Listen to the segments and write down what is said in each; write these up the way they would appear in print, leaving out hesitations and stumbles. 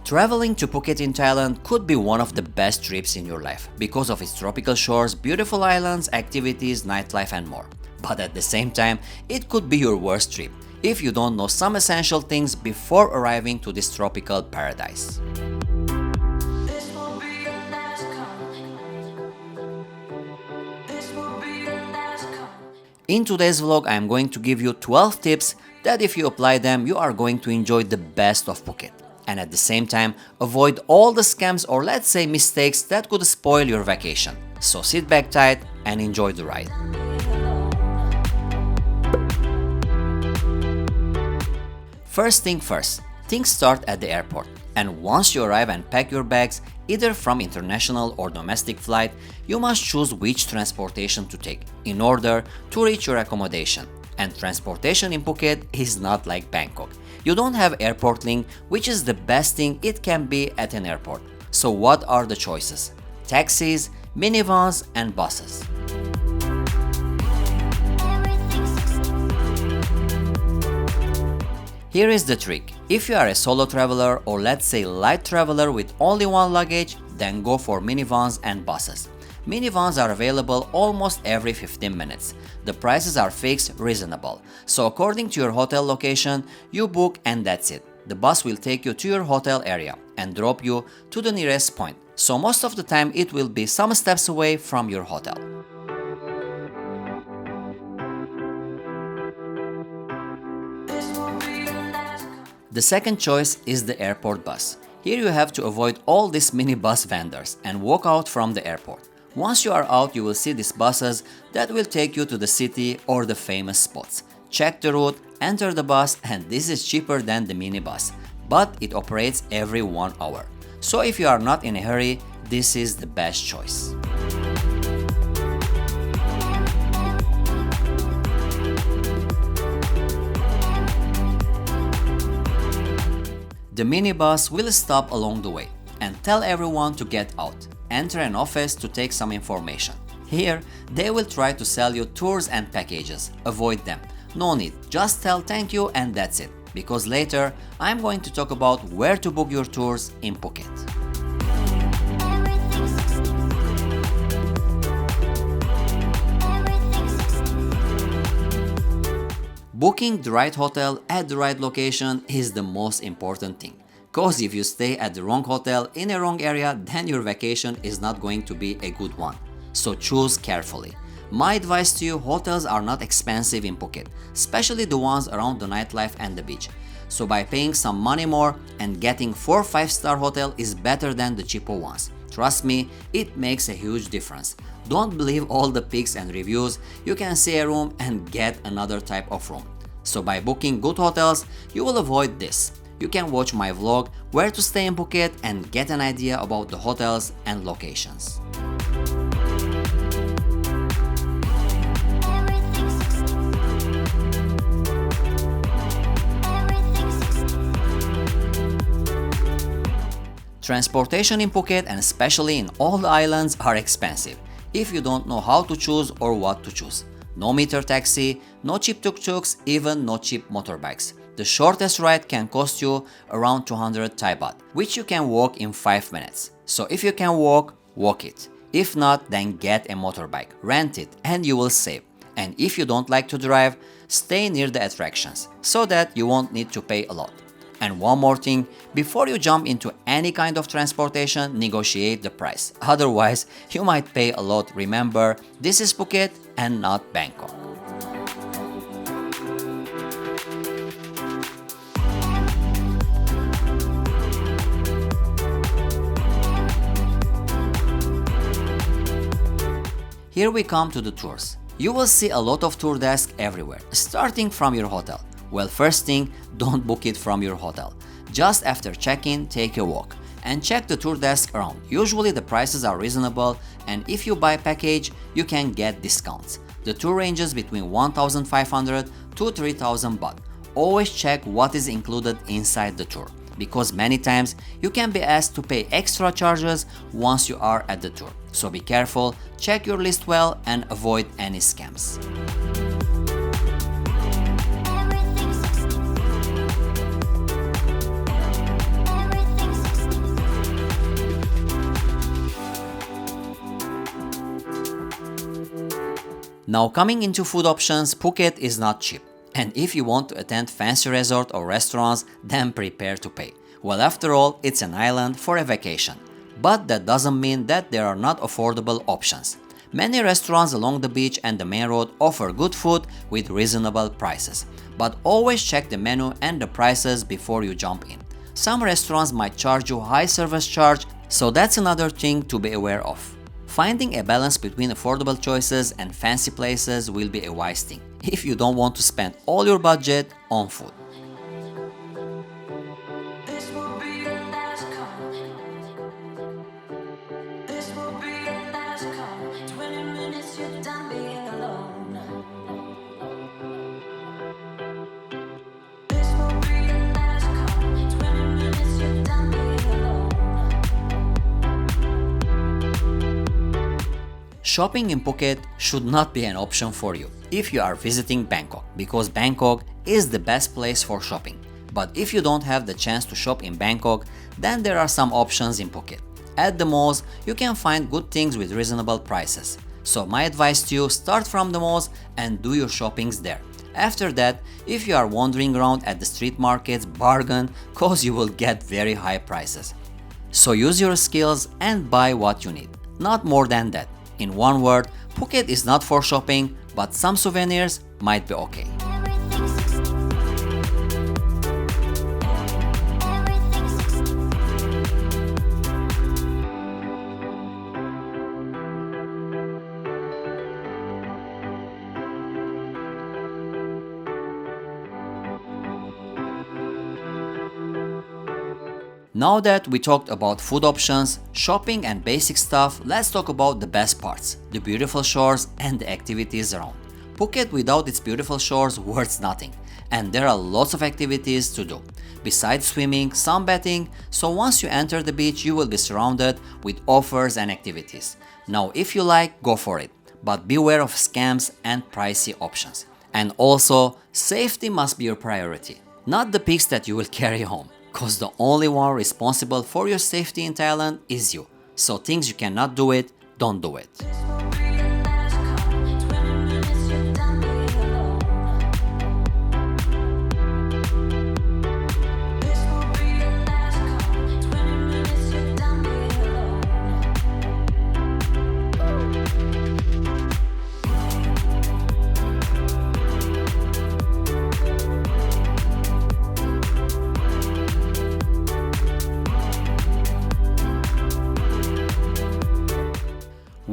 Traveling to Phuket in Thailand could be one of the best trips in your life because of its tropical shores, beautiful islands, activities, nightlife and more. But at the same time, it could be your worst trip if you don't know some essential things before arriving to this tropical paradise. In today's vlog, I am going to give you 12 tips that if you apply them, you are going to enjoy the best of Phuket. And at the same time, avoid all the scams or let's say mistakes that could spoil your vacation. So sit back tight and enjoy the ride. First thing first, things start at the airport. And once you arrive and pack your bags, either from international or domestic flight, you must choose which transportation to take in order to reach your accommodation. And transportation in Phuket is not like Bangkok. You don't have airport link, which is the best thing it can be at an airport. So what are the choices? Taxis, minivans, and buses. Here is the trick. If you are a solo traveler or let's say light traveler with only one luggage, then go for minivans and buses. Minivans are available almost every 15 minutes. The prices are fixed, reasonable. So according to your hotel location, you book and that's it. The bus will take you to your hotel area and drop you to the nearest point. So most of the time it will be some steps away from your hotel. The second choice is the airport bus. Here you have to avoid all these mini bus vendors and walk out from the airport. Once you are out, you will see these buses that will take you to the city or the famous spots. Check the route, enter the bus, and this is cheaper than the minibus, but it operates every 1 hour. So if you are not in a hurry, this is the best choice. The minibus will stop along the way and tell everyone to get out. Enter an office to take some information. Here, they will try to sell you tours and packages. Avoid them. No need, just tell thank you and that's it. Because later, I'm going to talk about where to book your tours in Phuket. Booking the right hotel at the right location is the most important thing. Cause if you stay at the wrong hotel in a wrong area, then your vacation is not going to be a good one. So choose carefully. My advice to you, hotels are not expensive in Phuket, especially the ones around the nightlife and the beach. So by paying some money more and getting 4 or 5-star hotel is better than the cheaper ones. Trust me, it makes a huge difference. Don't believe all the pics and reviews. You can see a room and get another type of room. So by booking good hotels, you will avoid this. You can watch my vlog where to stay in Phuket and get an idea about the hotels and locations. Transportation in Phuket and especially in all the islands are expensive if you don't know how to choose or what to choose. No meter taxi, no cheap tuk-tuks, even no cheap motorbikes. The shortest ride can cost you around 200 Thai baht, which you can walk in 5 minutes. So if you can walk, walk it. If not, then get a motorbike, rent it, and you will save. And if you don't like to drive, stay near the attractions, so that you won't need to pay a lot. And one more thing, before you jump into any kind of transportation, negotiate the price. Otherwise, you might pay a lot. Remember, this is Phuket and not Bangkok. Here we come to the tours. You will see a lot of tour desks everywhere, starting from your hotel. Well, first thing, don't book it from your hotel. Just after check-in, take a walk and check the tour desk around. Usually the prices are reasonable and if you buy a package, you can get discounts. The tour ranges between 1,500 to 3,000 baht. Always check what is included inside the tour, because many times you can be asked to pay extra charges once you are at the tour. So be careful, check your list well and avoid any scams. Now coming into food options, Phuket is not cheap. And if you want to attend fancy resort or restaurants, then prepare to pay. Well, after all, it's an island for a vacation. But that doesn't mean that there are not affordable options. Many restaurants along the beach and the main road offer good food with reasonable prices. But always check the menu and the prices before you jump in. Some restaurants might charge you high service charge, so that's another thing to be aware of. Finding a balance between affordable choices and fancy places will be a wise thing if you don't want to spend all your budget on food. Shopping in Phuket should not be an option for you if you are visiting Bangkok, because Bangkok is the best place for shopping. But if you don't have the chance to shop in Bangkok, then there are some options in Phuket. At the malls, you can find good things with reasonable prices. So my advice to you, start from the malls and do your shoppings there. After that, if you are wandering around at the street markets, bargain, cause you will get very high prices. So use your skills and buy what you need, not more than that. In one word, Phuket is not for shopping, but some souvenirs might be okay. Now that we talked about food options, shopping and basic stuff, let's talk about the best parts, the beautiful shores and the activities around. Phuket without its beautiful shores worth nothing, and there are lots of activities to do. Besides swimming, sunbathing, so once you enter the beach you will be surrounded with offers and activities. Now if you like, go for it, but beware of scams and pricey options. And also, safety must be your priority, not the pics that you will carry home. Cause the only one responsible for your safety in Thailand is you. So things you cannot do it, don't do it.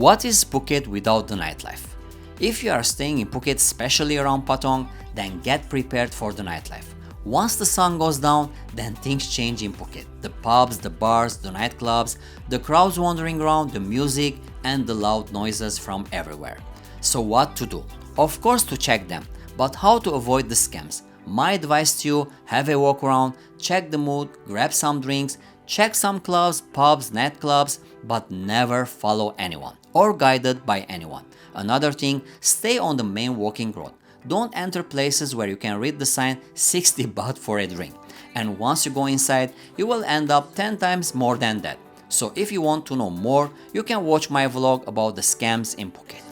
What is Phuket without the nightlife? If you are staying in Phuket, especially around Patong, then get prepared for the nightlife. Once the sun goes down, then things change in Phuket. The pubs, the bars, the nightclubs, the crowds wandering around, the music, and the loud noises from everywhere. So what to do? Of course to check them, but how to avoid the scams? My advice to you, have a walk around, check the mood, grab some drinks, check some clubs, pubs, nightclubs, but never follow anyone or guided by anyone. Another thing, stay on the main walking road. Don't enter places where you can read the sign 60 baht for a drink. And once you go inside, you will end up 10 times more than that. So if you want to know more, you can watch my vlog about the scams in Phuket.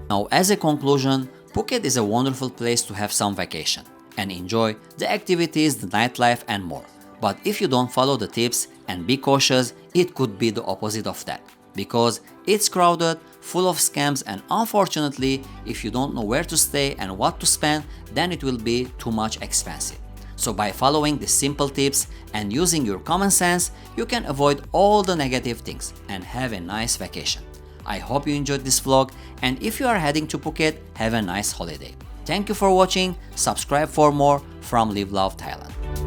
Now, as a conclusion, Phuket is a wonderful place to have some vacation and enjoy the activities, the nightlife and more. But if you don't follow the tips and be cautious, it could be the opposite of that. Because it's crowded, full of scams, and unfortunately, if you don't know where to stay and what to spend, then it will be too much expensive. So by following the simple tips and using your common sense, you can avoid all the negative things and have a nice vacation. I hope you enjoyed this vlog, and if you are heading to Phuket, have a nice holiday. Thank you for watching, subscribe for more from Live Love Thailand.